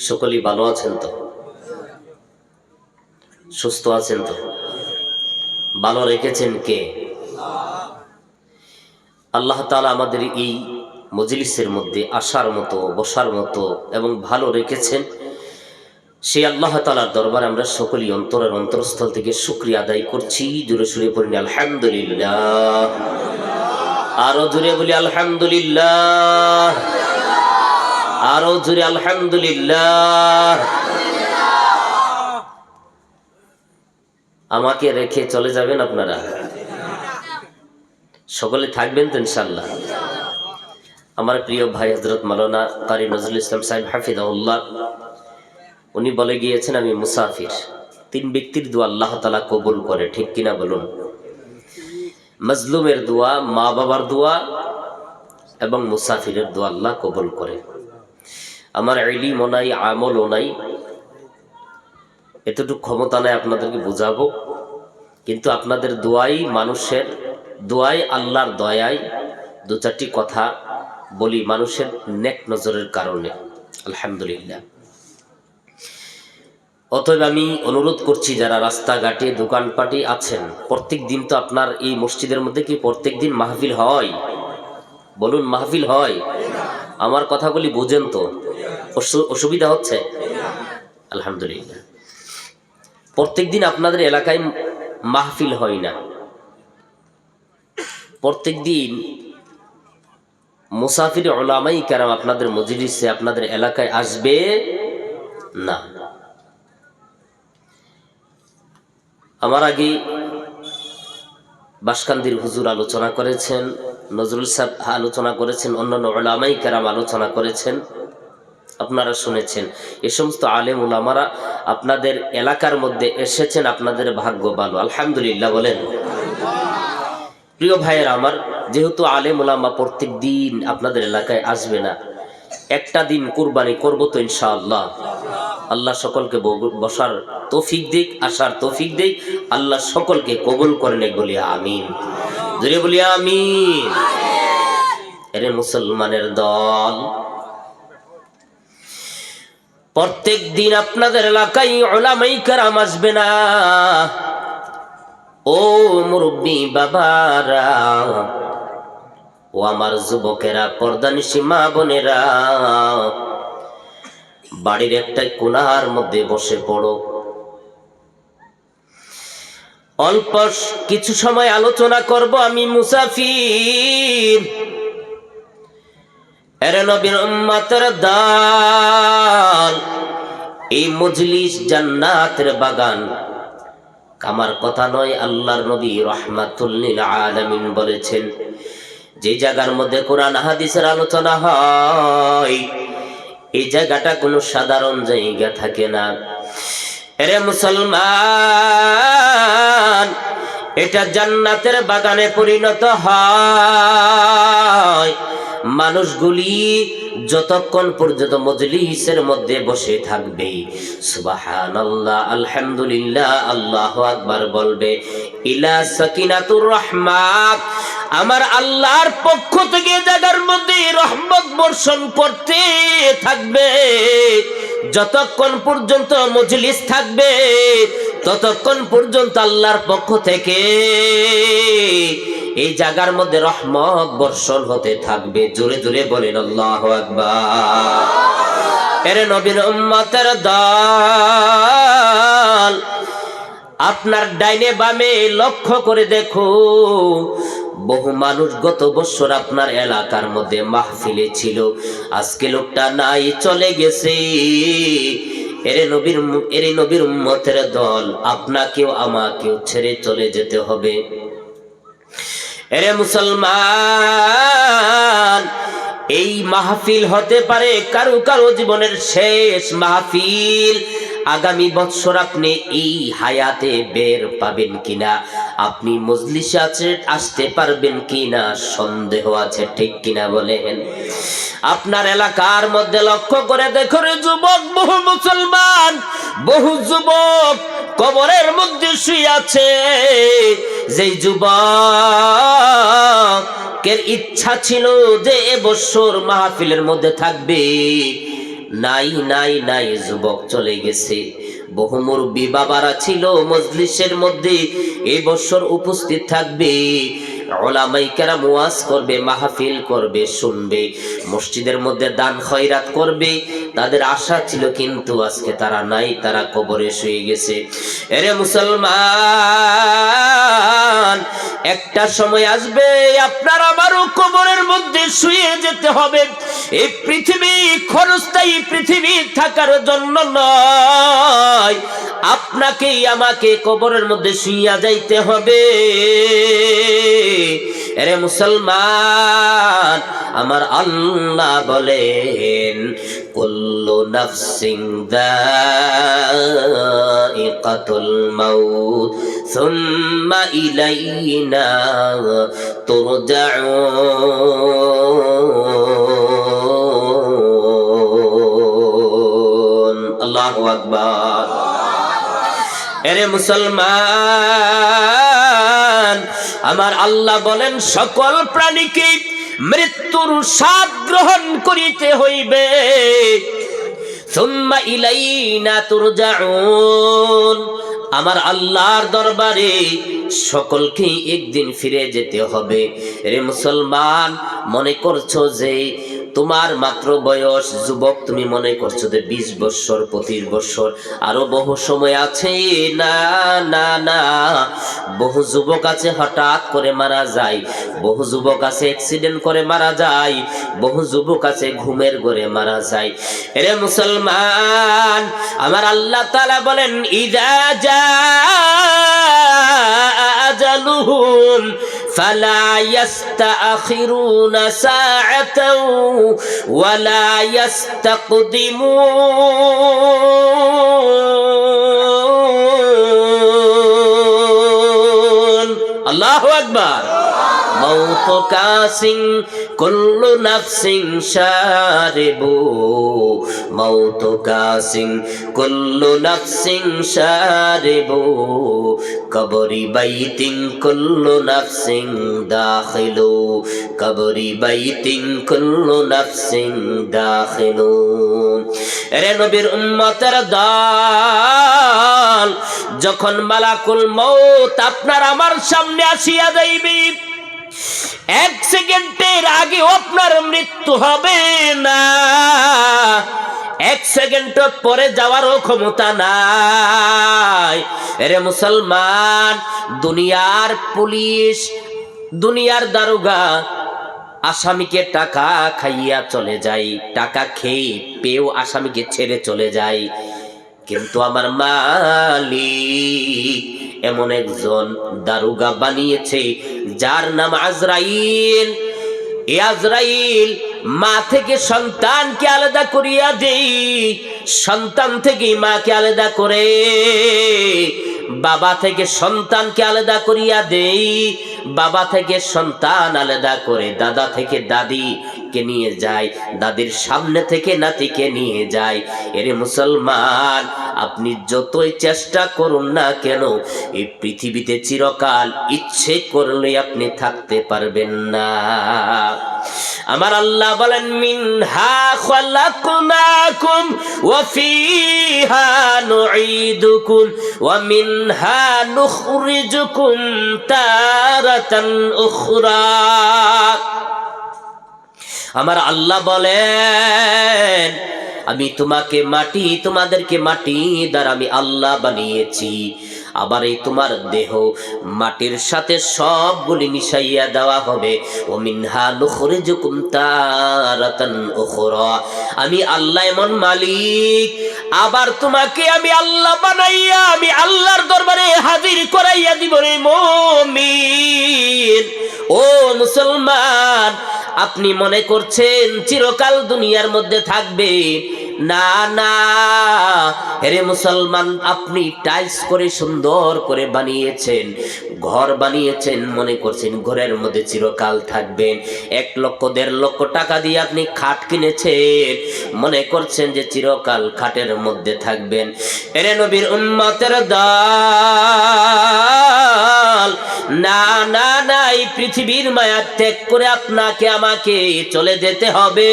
সকলেই ভালো আছেন তো? সুস্থ আছেন তো? ভালো রেখেছেন কে? আল্লাহ তাআলা আমাদের এই মজলিসের মধ্যে আসার মতো, বসার মতো এবং ভালো রেখেছেন। সেই আল্লাহ তাআলার দরবারে আমরা সকলেই অন্তরের অন্তরস্থল থেকে শুকরিয়া আদায় করছি। জোরে সুরে পড়ি আলহামদুলিল্লাহ। আরো জোরে বলি আলহামদুলিল্লাহ। আরো জোরে আলহামদুলিল্লাহ। আমাকে রেখে চলে যাবেন আপনারা? সকলে থাকবেন তো ইনশাআল্লাহ? আমার প্রিয় ভাই হযরত মাওলানা কারি নজরুল ইসলাম সাহেব হাফিজাহুল্লাহ, উনি বলে গিয়েছেন আমি মুসাফির। তিন ব্যক্তির দোয়া আল্লাহ তাআলা কবুল করে, ঠিক কিনা বলুন? মাজলুমের দোয়া, মা বাবার দোয়া এবং মুসাফিরের দোয়া আল্লাহ কবুল করে। আমার ইলমও নাই, আমলও নাই, এতটুকু ক্ষমতা নাই আপনাদেরকে বোঝাবো, কিন্তু আপনাদের দোয়াই, মানুষের দোয়াই, আল্লাহর দয়ায় দু চারটি কথা বলি মানুষের নেক নজরের কারণে। আলহামদুলিল্লাহ। অতএব আমি অনুরোধ করছি যারা রাস্তাঘাটে দোকানপাটে আছেন, প্রত্যেক দিন তো আপনার এই মসজিদের মধ্যে কি প্রত্যেক দিন মাহফিল হয়? বলুন, মাহফিল হয়? আমার কথাগুলি বোঝেন তো? অসুবিধা হচ্ছে? আলহামদুলিল্লাহ। প্রত্যেক দিন আপনাদের এলাকায় মাহফিল হয় না। প্রত্যেক দিন মুসাফির উলামায়ে কেরাম আপনাদের মজলিসে, আপনাদের এলাকায় আসবে না। আমার আগে বাসকান্দির হুজুর আলোচনা করেছেন, নজরুল সাহেব আলোচনা করেছেন, অন্যান্য উলামায়ে কেরাম আলোচনা করেছেন, আপনারা শুনেছেন। এ সমস্ত আলেম উলামারা আপনাদের এলাকার মধ্যে এসেছেন, আপনাদের ভাগ্য ভালো, আলহামদুলিল্লাহ বলেন। প্রিয় ভাইয়ের আমার, যেহেতু আলেম উলামা প্রত্যেক দিন আপনাদের এলাকায় আসবে না, একটা দিন কুরবানি করব তো ইনশাআল্লাহ। আল্লাহ সকলকে বসার তৌফিক দিক, আসার তৌফিক দিক, আল্লাহ সকলকে কবুল করেন, বলি আমিন। জোরে বলি আমিন। এরে মুসলমানের দল, প্রত্যেক দিন আপনাদের এলাকায় উলামায়ে কেরাম আসবে না। ও মুরব্বী বাবারা, ও আমার যুবকেরা, পর্দানিশী মা বোনেরা, বাড়ির একটা কোণার মধ্যে বসে পড়ো। অল্প কিছু সময় আলোচনা করব। আমি মুসাফির, এর নবীর উম্মতের দল, এই মজলিস জান্নাতের বাগান। আমার কথা নয়, আল্লাহর নবী রাহমাতুল লিল আলামিন বলেছেন, যে জায়গার মধ্যে কোরআন হাদিসের আলোচনা হয়, এই জায়গাটা কোনো সাধারণ জায়গা থাকে না। এরে মুসলমান, এটা জান্নাতের বাগানে পরিণত হয়। মানুষগুলি যতক্ষণ পর্যন্ত মজলিসের মধ্যে বসে থাকবে, সুবহানাল্লাহ, আলহামদুলিল্লাহ, আল্লাহু আকবার বলবে, ইলা সাকিনাতুর রাহমাত, আমার আল্লাহর পক্ষ থেকে জায়গার মধ্যে রহমত বর্ষণ করতে থাকবে। যতক্ষণ পর্যন্ত মজলিস থাকবে, ততক্ষণ পর্যন্ত আল্লাহর পক্ষ থেকে এই জায়গার মধ্যে রহমত বর্ষণ হতে থাকবে। জোরে জোরে বলেন আল্লাহু আকবার। এর নবীর উম্মতের দল, আপনার ডাইনে বামে লক্ষ্য করে দেখো, বহু মানুষ গত বছর আপনার এলাকার মধ্যে মাহফিলে ছিল, আজকে লোকটা নাই, চলে গেছে। এরে নবীর উম্মতের দল, আপনাকেও আমাকেও ছেড়ে চলে যেতে হবে। এরে মুসলমান, এই মাহফিল হতে পারে কারো কারো জীবনের শেষ মাহফিল। আগামী বছর আপনি এই হায়াতে বের পাবেন কিনা, আপনি মজলিসে আসতে পারবেন কিনা সন্দেহ আছে, ঠিক কিনা বলেন? আপনার এলাকার মধ্যে লক্ষ্য করে দেখো রে যুবক, বহু মুসলমান, বহু যুবক কবরের মধ্যে শুয়ে আছে। যেই যুবকের ইচ্ছা ছিল যে এবছর মাহফিলের মধ্যে থাকবে, নাই নাই নাই, যুবক চলে গেছে। বহু মুরব্বী বাবারা ছিল মজলিসের মধ্যে, এই বছর উপস্থিত থাকবে, উলামায়ে কেরাম ওয়াজ করবে, মাহফিল করবে, শুনবে, মসজিদের মধ্যে দান খয়রাত করবে, তাদের আশা ছিল, কিন্তু আজকে তারা নাই, তারা কবরে শুয়ে গেছে। এরে মুসলমান, একটা সময় আসবে আপনার আমারও কবরের মধ্যে শুয়ে যেতে হবে। এই পৃথিবী ক্ষণস্থায়ী পৃথিবী থাকার জন্য নয়, আপনাকেই আমাকে কবরের মধ্যে শুইয়া যাইতে হবে। এরে মুসলমান, আমার আল্লাহ বলেন, কুল্লু নাফসিন যায়িকাতুল মাউত সুম্মা ইলাইনা তুরজাউন। আল্লাহু আকবার। এরে মুসলমান, আমার আল্লাহ বলেন, সকল প্রাণীকে মৃত্যুর স্বাদ গ্রহণ করিতে হইবে। সুম্মা ইলাইনা তুরজাউন, আমার আল্লাহর দরবারে সকলকেই একদিন ফিরে যেতে হবে। রে মুসলমান, মনে করছো যে তোমার মাত্র বয়স, যুবক তুমি মনে করছো যে 20 বছর 25 বছর আরো বহু সময় আছে। না না না, বহু যুবক আছে হঠাৎ করে মারা যায়, বহু যুবক আছে অ্যাক্সিডেন্ট করে মারা যায়, বহু যুবক আছে ঘুমের ঘরে মারা যায়। এরে মুসলমান, আমার আল্লাহ তাআলা বলেন, ইযা জাআ আজালুহুম ফালা ইস্তাখিরুনা সাআতাও ওয়ালা ইস্তাকদিমুন। আল্লাহু আকবার। মৌত কাসিং কুল্লু নাফসিং শারিবু, মৌত কাসিং কুল্লু নাফসিং শারিবু, কবরি বাইতিন কুল্লু নাফসিং দাখিলু, কবরি বাইতিন কুল্লু নাফসিং দাখিলু। এরে নবীর উম্মতের দল, যখন মালাকুল মউত আপনার আমার সামনে আসিয়া যাইবে, 1 সেকেন্ডের আগে আপনার মৃত্যু হবে না, 1 সেকেন্ড পরে যাওয়ারও ক্ষমতা নাই। এরে মুসলমান, দুনিয়ার পুলিশ, দুনিয়ার দারোগা আসামিকে টাকা খাইয়া চলে যায়, টাকা খেয়ে পেয়েও আসামিকে ছেড়ে চলে যায়, কিন্তু আমার মালিক এমন একজন দারোগা বানিয়েছে যার নাম আজরাইল। এই আজরাইল মা থেকে সন্তানকে আলাদা করিয়া দেই, সন্তান থেকে মাকে আলাদা করে, বাবা থেকে সন্তানকে আলাদা করিয়া দেই, বাবা থেকে সন্তান আলাদা করে, দাদা থেকে দাদিকে নিয়ে যায়, দাদির সামনে থেকে নাতিকে নিয়ে যায়। এরে মুসলমান, আপনি যতই চেষ্টা করুন না কেন, এই পৃথিবীতে চিরকাল ইচ্ছে করলে আপনি থাকতে পারবেন না। আমার আল্লাহ বলেন, মিনহা খালাকনাকুম ওয়া ফিহা নুঈদুকুম ওয়া মিনহা নুখরিজুকুম তারাতান উখরা। আমার আল্লাহ বলেন, আমি তোমাকে মাটি, তোমাদেরকে মাটি দ্বারা আমি আল্লাহ বানিয়েছি, আবার এই তোমার দেহ মাটির সাথে সবগুলি মিশাইয়া দেওয়া হবে। ও মিনহা নুখরিজুকুম তারাতান উখরা। আমি আল্লাহ এমন মালিক, আবার তোমাকে আমি আল্লাহ বানাইয়া আমি আল্লাহর দরবারে হাজির করাইয়া দিব রে মুমিন। ও মুসলমান, আপনি মনে করছেন চিরকাল দুনিয়ার মধ্যে থাকবে? না না, হেরে মুসলমান, আপনি টাইলস করে সুন্দর করে বানিয়েছেন, ঘর বানিয়েছেন, মনে করছেন ঘরের মধ্যে চিরকাল থাকবেন। 1 লক্ষ 1.5 লক্ষ টাকা দিয়ে আপনি খাট কিনেছেন, মনে করছেন যে চিরকাল খাটের মধ্যে থাকবেন। এরে নবীর উম্মতের দল, চিরকাল। না না না, এই পৃথিবীর মায়া ত্যাগ করে আপনাকে আমাকে চলে যেতে হবে।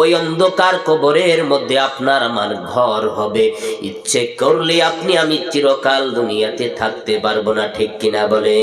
ওই অন্ধকার কবরের মধ্যে আপনার আমার ঘর হবে। ইচ্ছে করলে আপনি আমি চিরকাল দুনিয়াতে থাকতে পারবো না, ঠিক কিনা বলে?